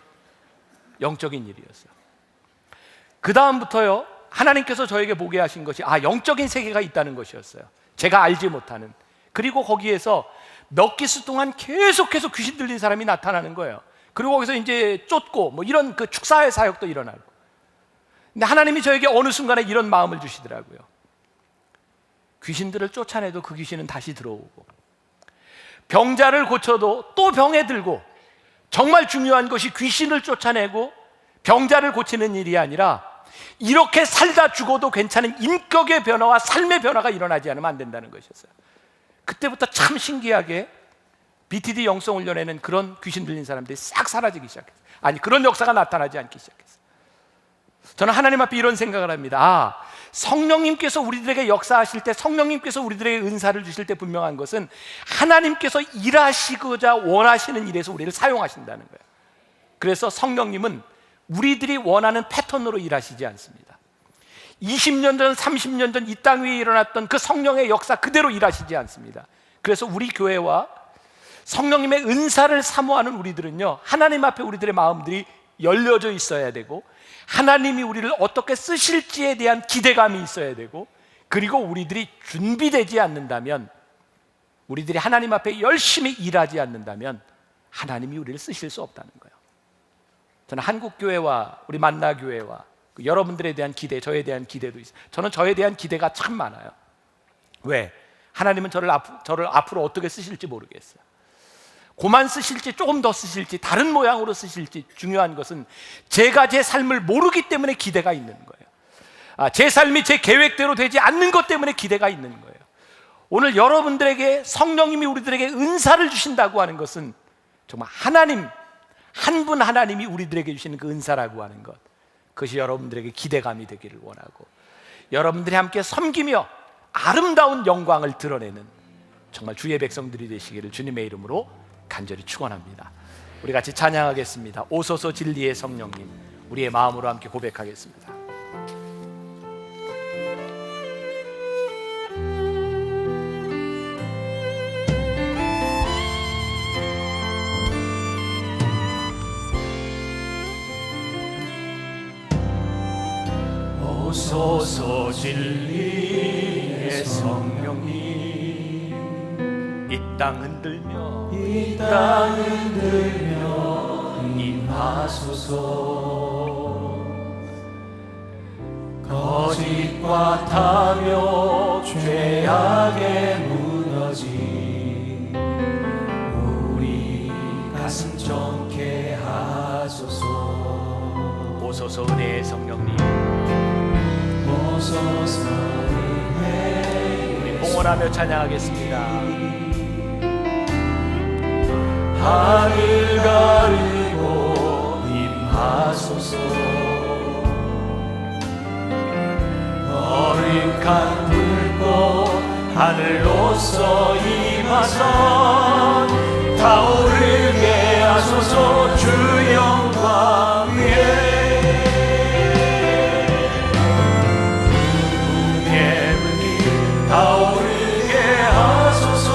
영적인 일이었어요. 그 다음부터요, 하나님께서 저에게 보게 하신 것이 영적인 세계가 있다는 것이었어요. 제가 알지 못하는. 그리고 거기에서 몇 기수 동안 계속해서 귀신 들린 사람이 나타나는 거예요. 그리고 거기서 이제 쫓고 뭐 이런 그 축사의 사역도 일어나고. 근데 하나님이 저에게 어느 순간에 이런 마음을 주시더라고요. 귀신들을 쫓아내도 그 귀신은 다시 들어오고, 병자를 고쳐도 또 병에 들고, 정말 중요한 것이 귀신을 쫓아내고 병자를 고치는 일이 아니라 이렇게 살다 죽어도 괜찮은 인격의 변화와 삶의 변화가 일어나지 않으면 안 된다는 것이었어요. 그때부터 참 신기하게 BTD 영성훈련에는 그런 귀신 들린 사람들이 싹 사라지기 시작했어요. 아니, 그런 역사가 나타나지 않기 시작했어요. 저는 하나님 앞에 이런 생각을 합니다. 성령님께서 우리들에게 역사하실 때, 성령님께서 우리들에게 은사를 주실 때 분명한 것은 하나님께서 일하시고자 원하시는 일에서 우리를 사용하신다는 거예요. 그래서 성령님은 우리들이 원하는 패턴으로 일하시지 않습니다. 20년 전, 30년 전 이 땅 위에 일어났던 그 성령의 역사 그대로 일하시지 않습니다. 그래서 우리 교회와 성령님의 은사를 사모하는 우리들은요, 하나님 앞에 우리들의 마음들이 열려져 있어야 되고, 하나님이 우리를 어떻게 쓰실지에 대한 기대감이 있어야 되고, 그리고 우리들이 준비되지 않는다면, 우리들이 하나님 앞에 열심히 일하지 않는다면 하나님이 우리를 쓰실 수 없다는 거예요. 저는 한국교회와 우리 만나교회와 여러분들에 대한 기대, 저에 대한 기대도 있어요. 저는 저에 대한 기대가 참 많아요. 왜? 하나님은 저를 앞으로 어떻게 쓰실지 모르겠어요. 그만 쓰실지 조금 더 쓰실지 다른 모양으로 쓰실지, 중요한 것은 제가 제 삶을 모르기 때문에 기대가 있는 거예요. 제 삶이 제 계획대로 되지 않는 것 때문에 기대가 있는 거예요. 오늘 여러분들에게 성령님이 우리들에게 은사를 주신다고 하는 것은 정말 하나님, 한 분 하나님이 우리들에게 주시는 그 은사라고 하는 것, 그것이 여러분들에게 기대감이 되기를 원하고, 여러분들이 함께 섬기며 아름다운 영광을 드러내는 정말 주의 백성들이 되시기를 주님의 이름으로 간절히 축원합니다. 우리 같이 찬양하겠습니다. 오소서 진리의 성령님, 우리의 마음으로 함께 고백하겠습니다. 오소서 진리의 성령님, 이 땅 흔들며 임하소서. 거짓과 타며 죄악에 무너진 우리 가슴 정케 하소서. 오소서 은혜의 성령님, 오소서 은혜. 우리 봉헌하며 찬양하겠습니다. 하늘 가르고 임하소서. 거룩한 불꽃 하늘로서 임하사 타오르게 하소서. 주 영광 위에 타오르게 하소서.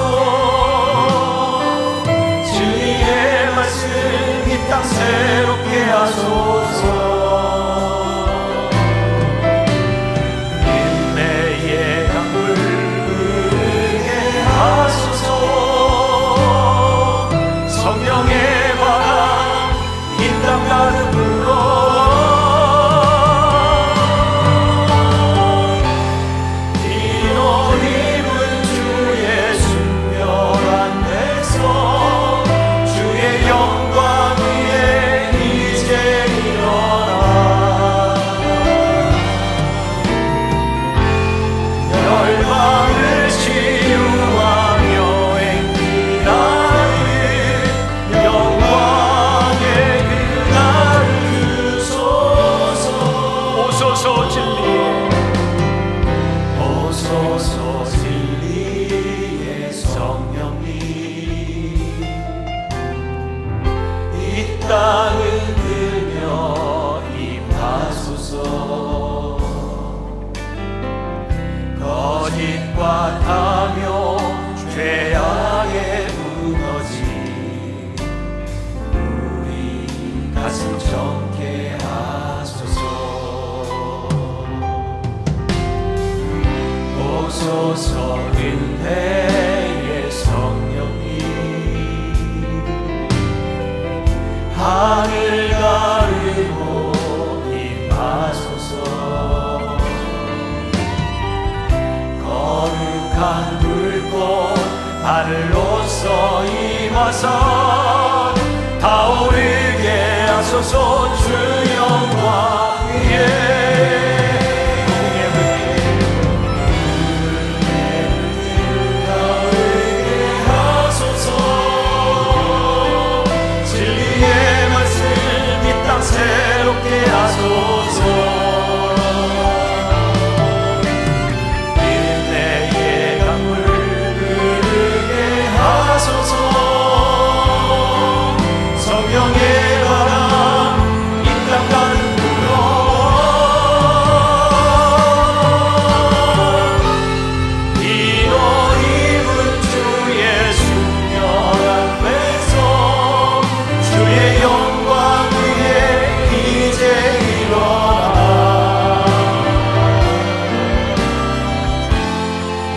주의 말씀 이 땅 새롭게 하소서. 인내의 강물 흐르게 하소서. 성령의 바람 이 땅 가득 불어 주의 영광 위에 땅을 들며 임하소서. 거짓과 탐욕 죄악에 무너진 우리 가슴 정케 하소서. 오소서 은혜의 성령님 하늘 가르고 임하소서. 거룩한 불꽃 하늘로서 임하사 타오르게 하소서. 주 영광 위에 새롭게 하소서. 은혜의 강물 흐르게 하소서. 성령의 바람 이 땅 가득 불어 피로 입은 주의 순결한 백성 주의 영광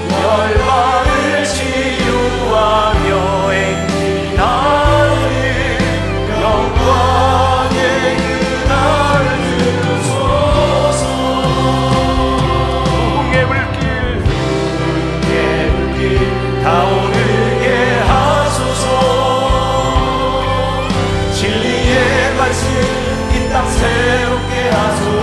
열방을 치유하며 행진하는 영광의 그날을 주소서. 부흥의 불길 타오르게 하소서. 진리의 말씀 이 땅 새롭게 하소서.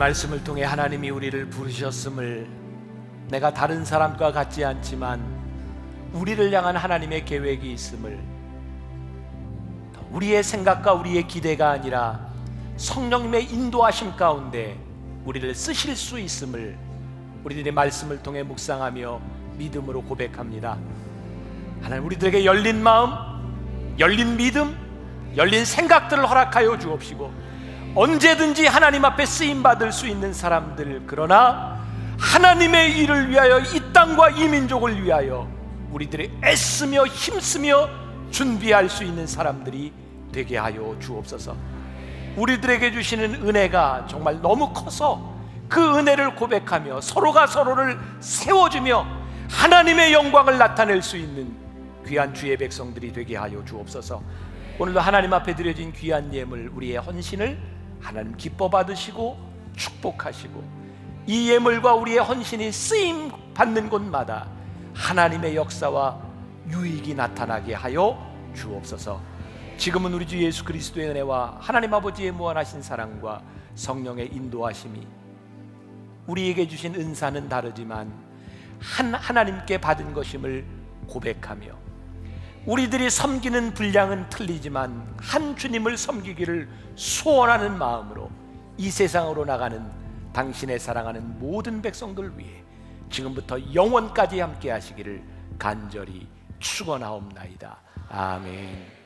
말씀을 통해 하나님이 우리를 부르셨음을, 내가 다른 사람과 같지 않지만 우리를 향한 하나님의 계획이 있음을, 우리의 생각과 우리의 기대가 아니라 성령님의 인도하심 가운데 우리를 쓰실 수 있음을 우리들의 말씀을 통해 묵상하며 믿음으로 고백합니다. 하나님, 우리들에게 열린 마음, 열린 믿음, 열린 생각들을 허락하여 주옵시고 언제든지 하나님 앞에 쓰임받을 수 있는 사람들, 그러나 하나님의 일을 위하여 이 땅과 이 민족을 위하여 우리들이 애쓰며 힘쓰며 준비할 수 있는 사람들이 되게 하여 주옵소서. 우리들에게 주시는 은혜가 정말 너무 커서 그 은혜를 고백하며 서로가 서로를 세워주며 하나님의 영광을 나타낼 수 있는 귀한 주의 백성들이 되게 하여 주옵소서. 오늘도 하나님 앞에 드려진 귀한 예물, 우리의 헌신을 하나님 기뻐 받으시고 축복하시고 이 예물과 우리의 헌신이 쓰임 받는 곳마다 하나님의 역사와 유익이 나타나게 하여 주옵소서. 지금은 우리 주 예수 그리스도의 은혜와 하나님 아버지의 무한하신 사랑과 성령의 인도하심이, 우리에게 주신 은사는 다르지만 하나님께 받은 것임을 고백하며, 우리들이 섬기는 분량은 틀리지만 한 주님을 섬기기를 소원하는 마음으로 이 세상으로 나가는 당신의 사랑하는 모든 백성들 위해 지금부터 영원까지 함께 하시기를 간절히 축원하옵나이다. 아멘.